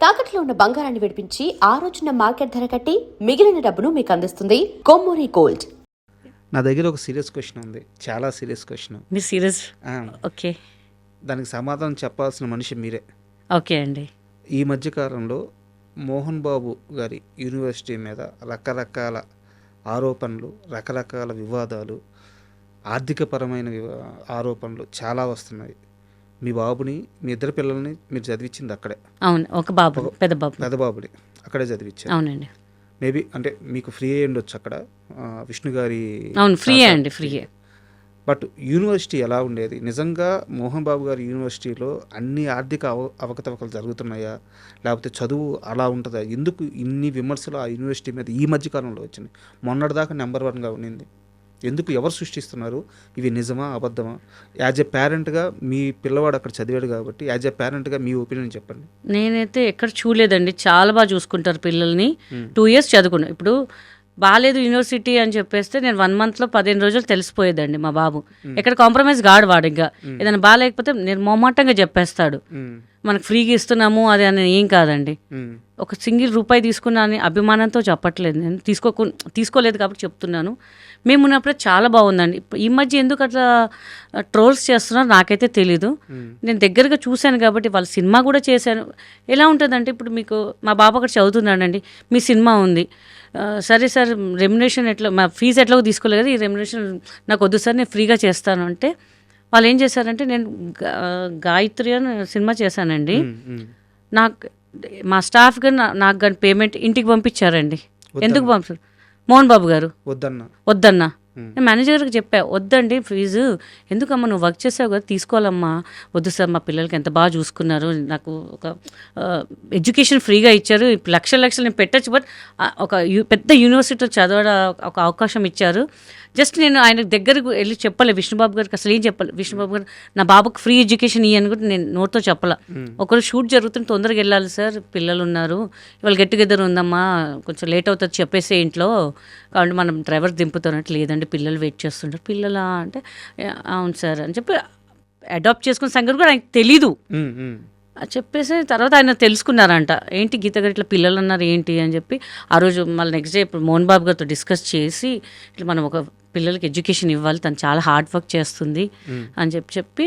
తాకట్లో ఉన్న బంగారాన్ని విడిపించి ఆ రోజున మార్కెట్ ధర కట్టి మిగిలిన డబ్బును మీకు అందిస్తుంది కొమ్మూరి గోల్డ్. నా దగ్గర ఒక సీరియస్ క్వశ్చన్ ఉంది, చాలా సీరియస్ క్వశ్చన్. మీ సీరియస్? ఓకే, దానికి సమాధానం చెప్పాల్సిన మనిషి మీరే. ఓకే అండి. ఈ మధ్యకాలంలో మోహన్ బాబు గారి యూనివర్సిటీ మీద రకరకాల ఆరోపణలు, రకరకాల వివాదాలు, ఆర్థికపరమైన ఆరోపణలు చాలా వస్తున్నాయి. మీ బాబుని, మీ ఇద్దరు పిల్లల్ని మీరు చదివించింది అక్కడే. అవును, ఒక బాబు, పెద్ద బాబుని అక్కడే చదివించారు. అవునండి. మేబీ అంటే మీకు ఫ్రీ అయ్యి ఉండొచ్చు అక్కడ, విష్ణు గారి. అవును, ఫ్రీ అండి, ఫ్రీ. బట్ యూనివర్సిటీ ఎలా ఉండేది నిజంగా? మోహన్ బాబు గారి యూనివర్సిటీలో అన్ని ఆర్థిక అవకతవకలు జరుగుతున్నాయా, లేకపోతే చదువు అలా ఉంటుందా? ఎందుకు ఇన్ని విమర్శలు ఆ యూనివర్సిటీ మీద ఈ మధ్యకాలంలో వచ్చినాయి? మొన్నటిదాకా నెంబర్ 1గా ఉండింది. ఎందుకు? ఎవరు సృష్టిస్తున్నారు? ఇవి నిజమా, అబద్ధమా? యాజ్ ఎ పేరెంట్గా, మీ పిల్లవాడు అక్కడ చదివాడు కాబట్టి యాజ్ ఎ పేరెంట్గా మీ ఒపీనియన్ చెప్పండి. నేనైతే ఎక్కడ చూడలేదండి, చాలా బాగా చూసుకుంటారు పిల్లల్ని. 2 years చదువుకున్నాను. ఇప్పుడు బాగాలేదు యూనివర్సిటీ అని చెప్పేస్తే నేను 1 monthలో 15 రోజులు తెలిసిపోయేదండి మా బాబు. ఎక్కడ కాంప్రమైజ్ కాడు వాడు. ఇంకా ఏదైనా బాగాలేకపోతే నేను మొహమాటంగా చెప్పేస్తాడు. మనకు ఫ్రీగా ఇస్తున్నాము అది అని ఏం కాదండి. ఒక సింగిల్ రూపాయి తీసుకున్నా అని అభిమానంతో చెప్పట్లేదు, నేను తీసుకోలేదు కాబట్టి చెప్తున్నాను. మేము ఉన్నప్పుడే చాలా బాగుందండి. ఈ మధ్య ఎందుకు అట్లా ట్రోల్స్ చేస్తున్నారో నాకైతే తెలీదు. నేను దగ్గరగా చూశాను కాబట్టి, వాళ్ళ సినిమా కూడా చేశాను. ఎలా ఉంటుందంటే, ఇప్పుడు మీకు మా బాబు అక్కడ చదువుతున్నాడండి, మీ సినిమా ఉంది, సరే సార్ రెమ్యునరేషన్ ఎట్లా, మా ఫీజు ఎట్లాగో తీసుకోలేదు కదా, ఈ రెమ్యునరేషన్ నాకు వద్దు సార్, నేను ఫ్రీగా చేస్తాను అంటే, వాళ్ళు ఏం చేశారంటే, నేను గాయత్రి అని సినిమా చేశానండి, నాకు మా స్టాఫ్ కానీ నాకు కానీ పేమెంట్ ఇంటికి పంపించారండి. ఎందుకు పంపించారు? మోహన్ బాబు గారు వద్దన్నా. నేను మేనేజర్ గారికి చెప్పా, వద్దండి ఫీజు ఎందుకమ్మా, నువ్వు వర్క్ చేసావు కదా, తీసుకోవాలమ్మా. వద్దు సార్, మా పిల్లలకి ఎంత బాగా చూసుకున్నారు, నాకు ఒక ఎడ్యుకేషన్ ఫ్రీగా ఇచ్చారు, లక్షలు నేను పెట్టచ్చు, బట్ ఒక పెద్ద యూనివర్సిటీలో చదవడం ఒక అవకాశం ఇచ్చారు. జస్ట్ నేను ఆయన దగ్గరకు వెళ్ళి చెప్పలే విష్ణుబాబు గారికి, అసలు ఏం చెప్పాలి. విష్ణుబాబు గారు నా బాబుకి ఫ్రీ ఎడ్యుకేషన్ ఇవ్వని కూడా నేను నోట్తో చెప్పాల. ఒకరు షూట్ జరుగుతుంది, తొందరగా వెళ్ళాలి సార్, పిల్లలు ఉన్నారు, ఇవాళ గెట్ టుగెదర్ ఉందమ్మా, కొంచెం లేట్ అవుతుంది చెప్పేసి ఇంట్లో, కాబట్టి మనం డ్రైవర్ దింపుతున్నట్టు. లేదండి పిల్లలు వెయిట్ చేస్తుంటారు. పిల్లలా అంటే అవును సార్ అని చెప్పి అడాప్ట్ చేసుకున్న సంగతి కూడా ఆయనకు తెలీదు. చెప్పేసి తర్వాత ఆయన తెలుసుకున్నారంట, ఏంటి గీత గారు ఇట్లా పిల్లలు అన్నారు ఏంటి అని చెప్పి. ఆ రోజు మళ్ళీ నెక్స్ట్ డే ఇప్పుడు మోహన్ బాబు గారితో డిస్కస్ చేసి, ఇట్లా మనం ఒక పిల్లలకి ఎడ్యుకేషన్ ఇవ్వాలి, తను చాలా హార్డ్ వర్క్ చేస్తుంది అని చెప్పి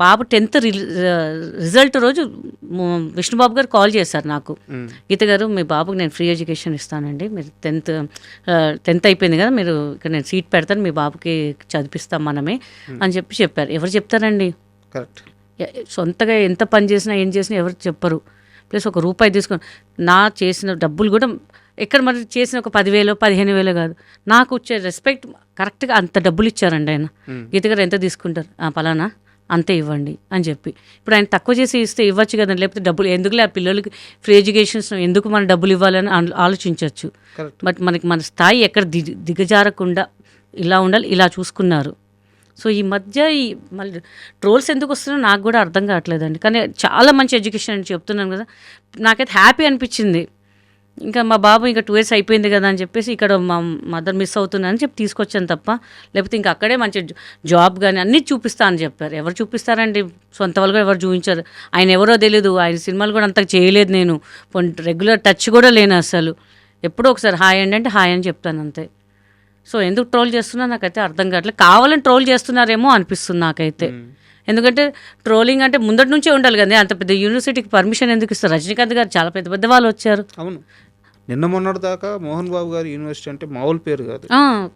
బాబు 10th రిజల్ట్ రోజు విష్ణుబాబు గారు కాల్ చేశారు నాకు, గీత గారు మీ బాబుకి నేను ఫ్రీ ఎడ్యుకేషన్ ఇస్తానండి, మీరు 10th అయిపోయింది కదా, మీరు ఇక్కడ నేను సీట్ పెడతాను, మీ బాబుకి చదివిస్తాం మనమే అని చెప్పారు. ఎవరు చెప్తారండి? కరెక్ట్. సొంతగా ఎంత పని చేసినా ఏం చేసినా ఎవరు చెప్పరు. ప్లస్ ఒక రూపాయి తీసుకొని నా చేసిన డబ్బులు కూడా ఎక్కడ మరి చేసిన ఒక 10,000 15,000 కాదు, నాకు వచ్చే రెస్పెక్ట్ కరెక్ట్గా అంత డబ్బులు ఇచ్చారండి ఆయన. గీత గారు ఎంత తీసుకుంటారు, పలానా అంతే ఇవ్వండి అని చెప్పి. ఇప్పుడు ఆయన తక్కువ చేసి ఇస్తే ఇవ్వచ్చు కదండి, లేకపోతే డబ్బులు ఎందుకులే, ఆ పిల్లలకి ఫ్రీ ఎడ్యుకేషన్స్ ఎందుకు మనం డబ్బులు ఇవ్వాలని ఆలోచించవచ్చు. బట్ మనకి మన స్థాయి ఎక్కడ దిగజారకుండా ఇలా ఉండాలి, ఇలా చూసుకున్నారు. సో ఈ మధ్య మళ్ళీ ట్రోల్స్ ఎందుకు వస్తున్నాయో నాకు కూడా అర్థం కావట్లేదండి. కానీ చాలా మంచి ఎడ్యుకేషన్ అని చెప్తున్నాను కదా, నాకైతే హ్యాపీ అనిపించింది. ఇంకా మా బాబు ఇంకా 2 years అయిపోయింది కదా అని చెప్పేసి ఇక్కడ మా మదర్ మిస్ అవుతుందని చెప్పి తీసుకొచ్చాను తప్ప, లేకపోతే ఇంకా అక్కడే మంచి జాబ్ కానీ అన్నీ చూపిస్తా అని చెప్పారు. ఎవరు చూపిస్తారండి, సొంత వాళ్ళు కూడా ఎవరు చూపించారు. ఆయన ఎవరో తెలియదు, ఆయన సినిమాలు కూడా అంతకు చేయలేదు, నేను రెగ్యులర్ టచ్ కూడా లేను అసలు. ఎప్పుడో ఒకసారి హాయ్ అండి అంటే హాయ్ అని చెప్తాను అంతే. సో ఎందుకు ట్రోల్ చేస్తున్నా నాకైతే అర్థం కావట్లేదు. కావాలని ట్రోల్ చేస్తున్నారేమో అనిపిస్తుంది నాకైతే. ఎందుకంటే ట్రోలింగ్ అంటే ముందటి నుంచే ఉండాలి కదా, అంత పెద్ద యూనివర్సిటీకి పర్మిషన్ ఎందుకు ఇస్తారు? రజనీకాంత్ గారు చాలా పెద్ద పెద్ద వాళ్ళు వచ్చారు. అవును, నిన్న మొన్నటి దాకా మోహన్ బాబు గారి యూనివర్సిటీ అంటే మామూలు పేరు కాదు,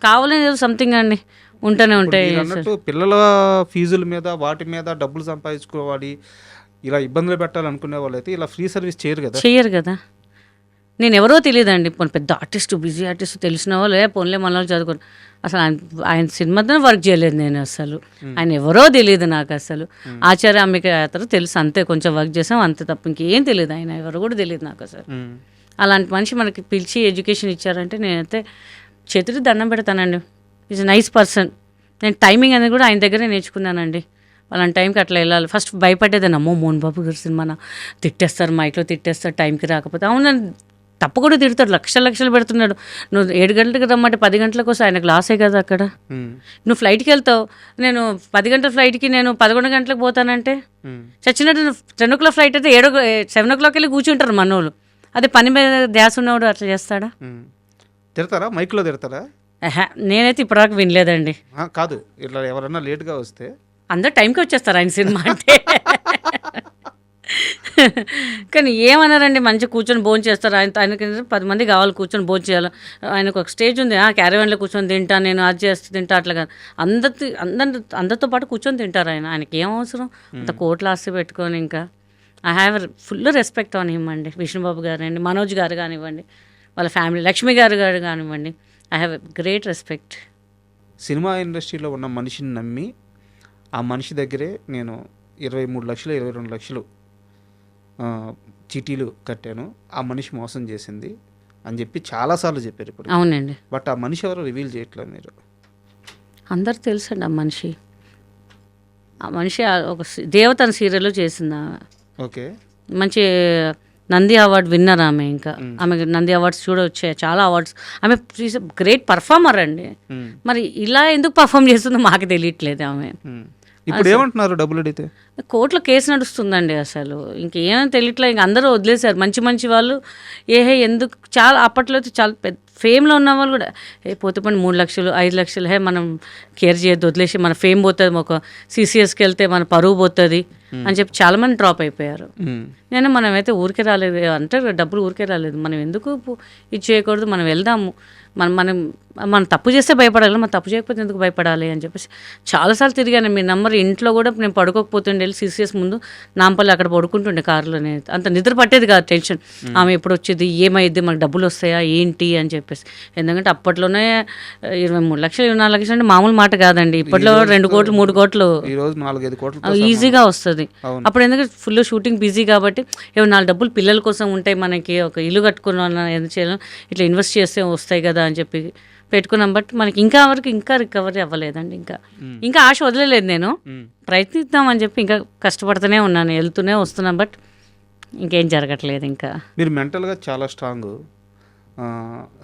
కావాలని సంథింగ్ అండి ఉంటూనే ఉంటాయి. అన్నట్టు పిల్లల ఫీజుల మీద వాటి మీద డబ్బులు సంపాదించుకోవాలి, ఇలా ఇబ్బందులు పెట్టాలనుకునే వాళ్ళు అయితే ఇలా ఫ్రీ సర్వీస్ చేయరు కదా. నేను ఎవరో తెలియదండి, పెద్ద ఆర్టిస్ట్, బిజీ ఆర్టిస్ట్ తెలిసిన వాళ్ళు పోన్లే మన వాళ్ళు చదువుకోరు. అసలు ఆయన సినిమాతో వర్క్ చేయలేదు నేను అసలు, ఆయన ఎవరో తెలియదు నాకు అసలు. ఆచార్య అంబిక యాత్ర తెలుసు అంతే, కొంచెం వర్క్ చేసాం అంతే తప్ప ఇంకేం తెలియదు. ఆయన ఎవరు కూడా తెలియదు నాకు అసలు. అలాంటి మనిషి మనకి పిలిచి ఎడ్యుకేషన్ ఇచ్చారంటే నేనైతే చేతులు దండం పెడతానండి. Is nice person. నేను టైమింగ్ అనేది కూడా ఆయన దగ్గరే నేర్చుకున్నానండి. అలాంటి టైంకి అట్లా వెళ్ళాలి. ఫస్ట్ భయపడేదాన్ని, అమ్మో మోహన్ బాబు గారి సినిమా తిట్టేస్తారు, మైక్లో తిట్టేస్తారు టైంకి రాకపోతే. అవునండి, తప్పకుండా తిడతాడు, లక్షలు పెడుతున్నాడు. నువ్వు 7 గంటలకు రమ్మంటే 10 గంటలకు వస్తే ఆయనకు లాసే కదా అక్కడ. నువ్వు ఫ్లైట్కి వెళ్తావు, నేను 10 గంటల ఫ్లైట్కి నేను 11 గంటలకు పోతానంటే చచ్చినట్టు. 10 o'clock ఫ్లైట్ అయితే 7 o'clock వెళ్ళి కూర్చుంటారు మనోళ్ళు. అదే పని మీద ధ్యాస ఉన్నవాడు అట్లా చేస్తాడా? తిడతారా? మైక్లో తిడతారా? నేనైతే ఇప్పటివరకు వినలేదండి. కాదు, ఇట్లా ఎవరన్నా లేట్గా వస్తే అందరు టైంకి వచ్చేస్తారు ఆయన సినిమా అంటే. కానీ ఏమన్నారండి, మంచిగా కూర్చొని భోజనం చేస్తారు. ఆయనకి 10 మంది కావాలి కూర్చొని భోజనం చేయాలి. ఆయనకు ఒక స్టేజ్ ఉంది, క్యారవాన్లో కూర్చొని తింటా, నేను అది చేస్తే తింటా, అట్లా కాదు. అందరితో పాటు కూర్చొని తింటారు ఆయన. ఆయనకి ఏం అవసరం అంత కోట్ల ఆస్తి పెట్టుకొని. ఇంకా I have full respect on him అండి. విష్ణుబాబు గారు అండి, మనోజ్ గారు కానివ్వండి, వాళ్ళ ఫ్యామిలీ, లక్ష్మి గారు కానివ్వండి, I have great respect. Cinema ఇండస్ట్రీలో ఉన్న మనిషిని నమ్మి ఆ మనిషి దగ్గరే నేను 23 లక్షలు 22 లక్షలు చీటీలు కట్టాను, ఆ మనిషి మోసం చేసింది అని చెప్పి చాలాసార్లు చెప్పారు ఇప్పుడు. అవునండి. బట్ ఆ మనిషి ఎవరో రివీల్ చేయట్లేదు మీరు. అందరు తెలుసండి ఆ మనిషి. ఒక దేవతన సీరియల్లో చేసింది. ఓకే. మంచి నంది అవార్డు విన్నర్ ఆమె. ఇంకా ఆమె నంది అవార్డ్స్ వచ్చాయి, చాలా అవార్డ్స్. ఆమె గ్రేట్ పర్ఫార్మర్ అండి. మరి ఇలా ఎందుకు పర్ఫామ్ చేస్తుందో మాకు తెలియట్లేదు ఆమె. ఇప్పుడు ఏమంటున్నారు డబ్బులు అడిగితే? కోర్టులో కేసు నడుస్తుందండి. అసలు ఇంకేమని తెలియట్లేదు. ఇంక అందరూ వదిలేశారు. మంచి వాళ్ళు ఎందుకు చాలా అప్పట్లో అయితే చాలా పెద్ద ఫేమ్లో ఉన్న వాళ్ళు కూడా పోతే పని 3 లక్షలు 5 లక్షలు మనం కేర్ చేయొద్దు, వదిలేసి మన ఫేమ్ పోతుంది, ఒక CCSకి వెళ్తే మన పరువు పోతుంది అని చెప్పి చాలామంది డ్రాప్ అయిపోయారు. మనమైతే ఊరికే రాలేదు అంటే, డబ్బులు ఊరికే రాలేదు. మనం ఎందుకు ఇది చేయకూడదు, మనం వెళ్దాము. మనం తప్పు చేస్తే భయపడాలి, మనం తప్పు చేయకపోతే ఎందుకు భయపడాలి అని చెప్పేసి చాలాసార్లు తిరిగాను. మీ నంబర్ ఇంట్లో కూడా నేను పడుకోకపోతుండే, వెళ్ళి CCS ముందు నాంపల్లి అక్కడ పడుకుంటుండే కారులోనే. అంత నిద్ర పట్టేది కాదు, టెన్షన్. ఆమె ఎప్పుడు వచ్చేది, ఏమైద్ది, మనకు డబ్బులు వస్తాయా ఏంటి అని చెప్పేసి. ఎందుకంటే అప్పట్లోనే 23 లక్షలు 24 లక్షలు అంటే మామూలు మాట కాదండి. ఇప్పట్లో 2 కోట్లు 3 కోట్లు ఈజీగా వస్తుంది. అప్పుడు ఎందుకంటే ఫుల్ షూటింగ్ బిజీ కాబట్టి 4 డబ్బులు పిల్లల కోసం ఉంటాయి, మనకి ఒక ఇల్లు కట్టుకున్న ఎంత చేయాలి, ఇట్లా ఇన్వెస్ట్ చేస్తే వస్తాయి కదా అని చెప్పి పెట్టుకున్నాం. బట్ మనకి ఇంకా రికవరీ అవ్వలేదండి. ఇంకా ఆశ వదిలేదు. నేను ప్రయత్నిద్దామని చెప్పి ఇంకా కష్టపడుతూనే ఉన్నాను, వెళ్తూనే వస్తున్నాను. బట్ ఇంకేం జరగట్లేదు. ఇంకా మీరు మెంటల్గా చాలా స్ట్రాంగ్.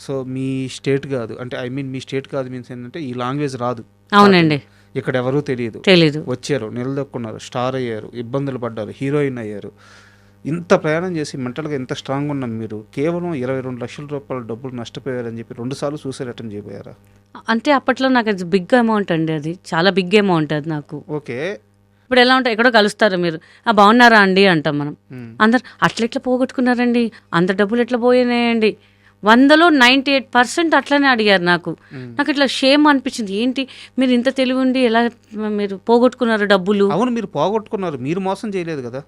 సో మీ స్టేట్ కాదు అంటే మీ స్టేట్ కాదు మీన్స్ ఏంటంటే ఈ లాంగ్వేజ్ రాదు. అవునండి. ఇక్కడ ఎవరూ తెలీదు, వచ్చారు, నిలదొక్కున్నారు, స్టార్ అయ్యారు, ఇబ్బందులు పడ్డారు, హీరోయిన్ అయ్యారు. ఇంత ప్రయాణం చేసి మెంటల్గా ఎంత స్ట్రాంగ్ ఉన్నాం. మీరు కేవలం 22 లక్షల రూపాయల డబ్బులు నష్టపోయారని చెప్పి 2 సార్లు సూసైడ్ అటెంప్ట్ చేయబోయారా? అంటే అప్పట్లో నాకు అది బిగ్ అమౌంట్ అండి, అది చాలా బిగ్ అమౌంట్ అది నాకు. ఓకే. ఇప్పుడు ఎలా ఉంటాయి, ఎక్కడో కలుస్తారు, మీరు బాగున్నారా అండి అంటాం మనం. అందరు అట్లా పోగొట్టుకున్నారండి, అంత డబ్బులు ఎట్లా పోయినాయండి. 100లో 98% అట్లనే అడిగారు. నాకు ఇట్లా షేమ్ అనిపించింది. ఏంటి మీరు ఇంత తెలివి ఉండి ఎలా మీరు పోగొట్టుకున్నారు డబ్బులు? అవును, మీరు పోగొట్టుకున్నారు, మీరు మోసం చేయలేదు కదా.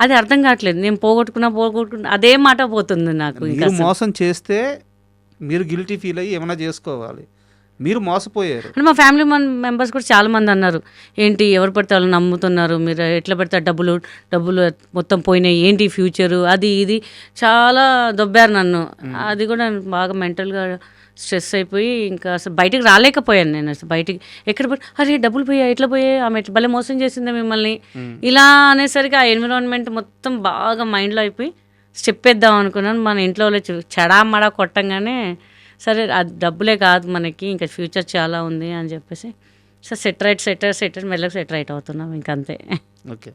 అది అర్థం కావట్లేదు. నేను పోగొట్టుకున్నా అదే మాట పోతుంది నాకు. మీరు మోసం చేస్తే మీరు గిల్టీ ఫీల్ అయ్యి ఏమైనా చేసుకోవాలి, మీరు మోసపోయారు. అంటే మా ఫ్యామిలీ మెంబర్స్ కూడా చాలా మంది అన్నారు, ఏంటి ఎవరు పడితే వాళ్ళు నమ్ముతున్నారు, మీరు ఎట్లా పెడతారు, డబ్బులు మొత్తం పోయినాయి, ఏంటి ఫ్యూచరు, అది ఇది చాలా దొబ్బారు నన్ను. అది కూడా బాగా మెంటల్గా స్ట్రెస్ అయిపోయి ఇంకా అసలు బయటికి రాలేకపోయాను. నేను అసలు బయటికి అరే డబ్బులు పోయాయి, ఎట్లా పోయాయి, ఆమె భలే మోసం చేసిందే మిమ్మల్ని, ఇలా అనేసరికి ఆ ఎన్విరాన్మెంట్ మొత్తం బాగా మైండ్లో అయిపోయి స్టెప్ వేద్దాం అనుకున్నాను. మన ఇంట్లో చెడామడా కొట్టంగానే సరే అది డబ్బులే కాదు మనకి, ఇంకా ఫ్యూచర్ చాలా ఉంది అని చెప్పేసి సో సెట్ రైట్ మెల్లగా సెట్ రైట్ అవుతున్నాం ఇంకంతే. ఓకే.